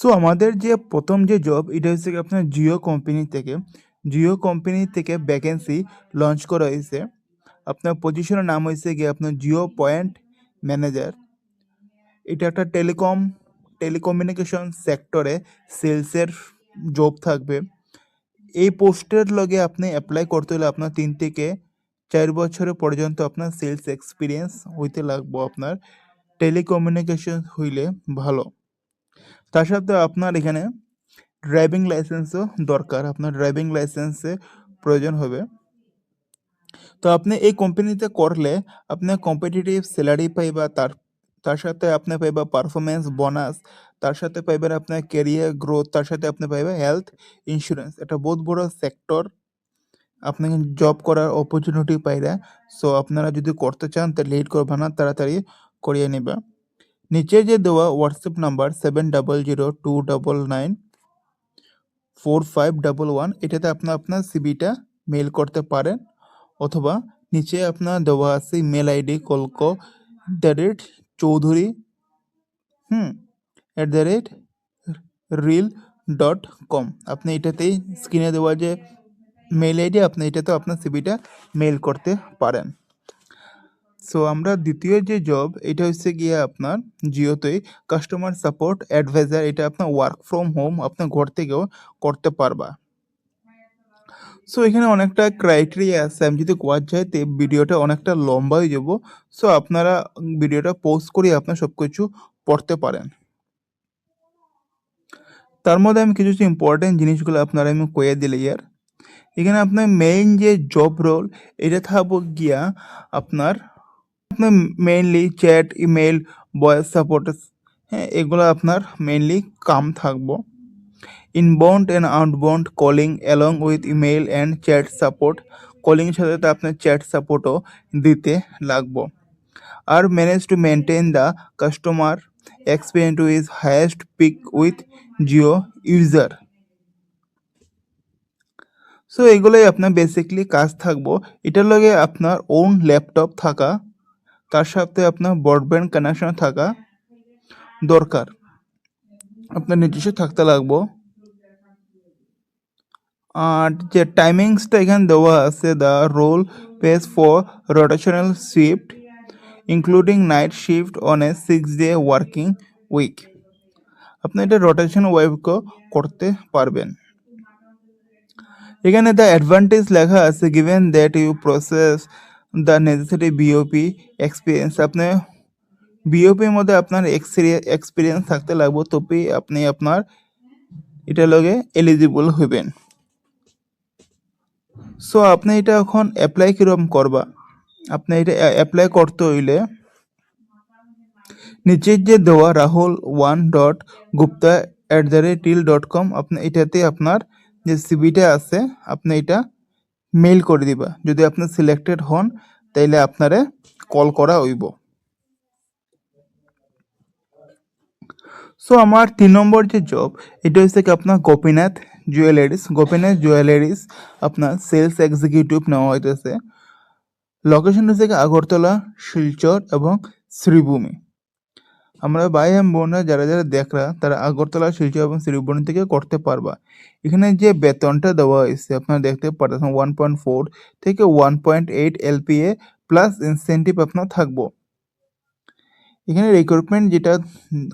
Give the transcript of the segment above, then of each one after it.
So আমাদের যে প্রথম যে জব এটা হচ্ছে কি আপনার জিও কোম্পানি থেকে ভ্যাকেন্সি লঞ্চ করা হয়েছে। আপনার পজিশনের নাম হয়েছে গিয়ে আপনার জিও পয়েন্ট ম্যানেজার। এটা একটা টেলিকমিউনিকেশন সেক্টরে সেলসের জব থাকবে। এই পোস্টের লগে আপনি অ্যাপ্লাই করতে হলে আপনার 3 থেকে 4 বছরের পর্যন্ত আপনার সেলস এক্সপিরিয়েন্স হইতে লাগবো। আপনার টেলিকমিউনিকেশন হইলে ভালো। তার সাথে আপনার এখানে ড্রাইভিং লাইসেন্সও দরকার। আপনার ড্রাইভিং লাইসেন্সে প্রয়োজন হবে। তো আপনি এই কোম্পানিতে করলে আপনি কম্পিটিটিভ স্যালারি পাইবা, তার সাথে আপনি পাইবা পারফরমেন্স বোনাস, তার সাথে পাইবেন আপনার ক্যারিয়ার গ্রোথ, তার সাথে আপনি পাইবা হেলথ ইন্স্যুরেন্স। এটা বহুত বড় সেক্টর, আপনি জব করার অপরচুনিটি পাইরা। সো আপনারা যদি করতে চান তাহলে লেট করবা না, তাড়াতাড়ি করিয়ে নেবা। নিচে যে দেওয়া হোয়াটসঅ্যাপ নাম্বার 7002994511 এটাতে আপনার সিবিটা মেল করতে পারেন, অথবা নিচে আপনার দেওয়া আছে ইমেল আইডি kolko@চৌধুরী @real.com। আপনি এটাতেই স্ক্রিনে দেওয়া যে মেল আইডি আপনি এটাতে আপনার সিবিটা মেল করতে পারেন। সো আমরা দ্বিতীয় যে জব এটা হচ্ছে গিয়ে আপনার জিওতেই কাস্টমার সাপোর্ট অ্যাডভাইজার। এটা আপনার ওয়ার্ক ফ্রম হোম আপনার ঘর থেকেও করতে পারবা। সো এখানে অনেকটা ক্রাইটেরিয়া আছে, আমি যদি কোয়া যাই তো ভিডিওটা অনেকটা লম্বা হয়ে যাব। সো আপনারা ভিডিওটা পোস্ট করে আপনার সব কিছু পড়তে পারেন। তার মধ্যে আমি কিছু ইম্পর্টেন্ট জিনিসগুলো আপনারা আমি কয়ে দিলে এখানে আপনার মেইন যে জব রোল এটা থাকবো গিয়া আপনার mainly chat, email, voice support, এগুলো আপনার মেইনলি কাম থাকবো। Inbound and outbound calling along with email and chat support. কলিংয়ের সাথে সাথে আপনার চ্যাট সাপোর্টও দিতে লাগবো। আর manage to maintain the customer experience to is highest peak with Jio user. So এগুলোই আপনার বেসিকলি কাজ থাকবো। এটার লগে আপনার ওন ল্যাপটপ থাকা, তার সাথে আপনার ব্রডব্যান্ড কানেকশন থাকা দরকার, আপনার নিজস্ব থাকতে লাগবো। আর যে টাইমিংসটা এখানে দেওয়া আছে, the role pays for rotational shift including night shift on a 6-day working week. আপনি এটা রোটেশন ওয়ার্কও করতে পারবেন। এখানে দ্য অ্যাডভান্টেজ লেখা আছে given that you process the necessary BOP experience. আপনি বিওপির মধ্যে আপনার এক্সপিরিয়েন্স থাকতে লাগবে, তবেই আপনি আপনার এটার লগে এলিজিবল হইবেন। সো আপনি এটা এখন অ্যাপ্লাই কীরকম করবা? আপনি এটা অ্যাপ্লাই করতে হইলে নিচের যে দেওয়া rahul1.gupta@till.com আপনি এটাতে আপনার যে সিবিটা আছে আপনি এটা মেইল করে দিবা। যদি আপনি সিলেক্টেড হন তাইলে আপনারে কল করা হইব। সো আমার 3 নম্বর যে জব এটা হচ্ছে কি আপনার গোপীনাথ জুয়েলারিস আপনার সেলস এক্সিকিউটিভ নেওয়া হইতেছে। লোকেশন হচ্ছে কি আগরতলা, শিলচর এবং শ্রীভূমি। আমরা ভাই এবং বোনরা যারা দেখরা তারা আগরতলা, শিলচর এবং শ্রীভূমি থেকে করতে পারবা। এখানে যে বেতনটা দেওয়া হয়েছে আপনারা দেখতে পারতেছেন 1.4 থেকে 1.8 LPA প্লাস ইনসেন্টিভ আপনার থাকবো। এখানে রিক্রুটমেন্ট যেটা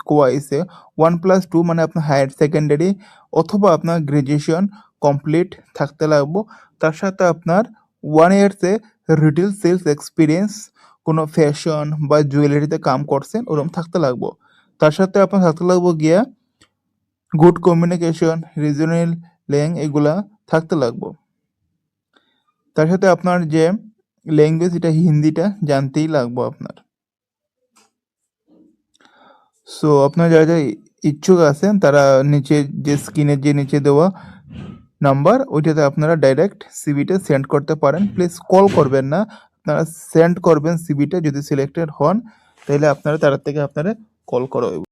কোয়া হয়েছে 1+2 মানে আপনার হায়ার সেকেন্ডারি অথবা আপনার গ্রাজুয়েশন কমপ্লিট থাকতে লাগবো। তার সাথে আপনার 1 ইয়ার্সে রিটেল সেলস এক্সপিরিয়েন্স, কোনো ফ্যাশন বা জুয়েলারিতে কাম করছেন ওরকম থাকতে লাগবো। তার সাথে আপনার থাকতে লাগবো গিয়া গুড কমিউনিকেশন, রিজনাল এগুলা থাকতে লাগবো। তার সাথে আপনার যে ল্যাঙ্গুয়েজ এটা হিন্দিটা জানতেই লাগবো আপনার। সো আপনারা যারা ইচ্ছুক আছেন তারা নিচে যে স্ক্রিনের যে নিচে দেওয়া নাম্বার ওইটাতে আপনারা ডাইরেক্ট সিভিটা সেন্ড করতে পারেন। প্লিজ কল করবেন না, আপনারা সেন্ড করবেন সিভিটা। যদি সিলেক্টেড হন তাহলে আপনারা তার থেকে আপনারা কল করা হইব।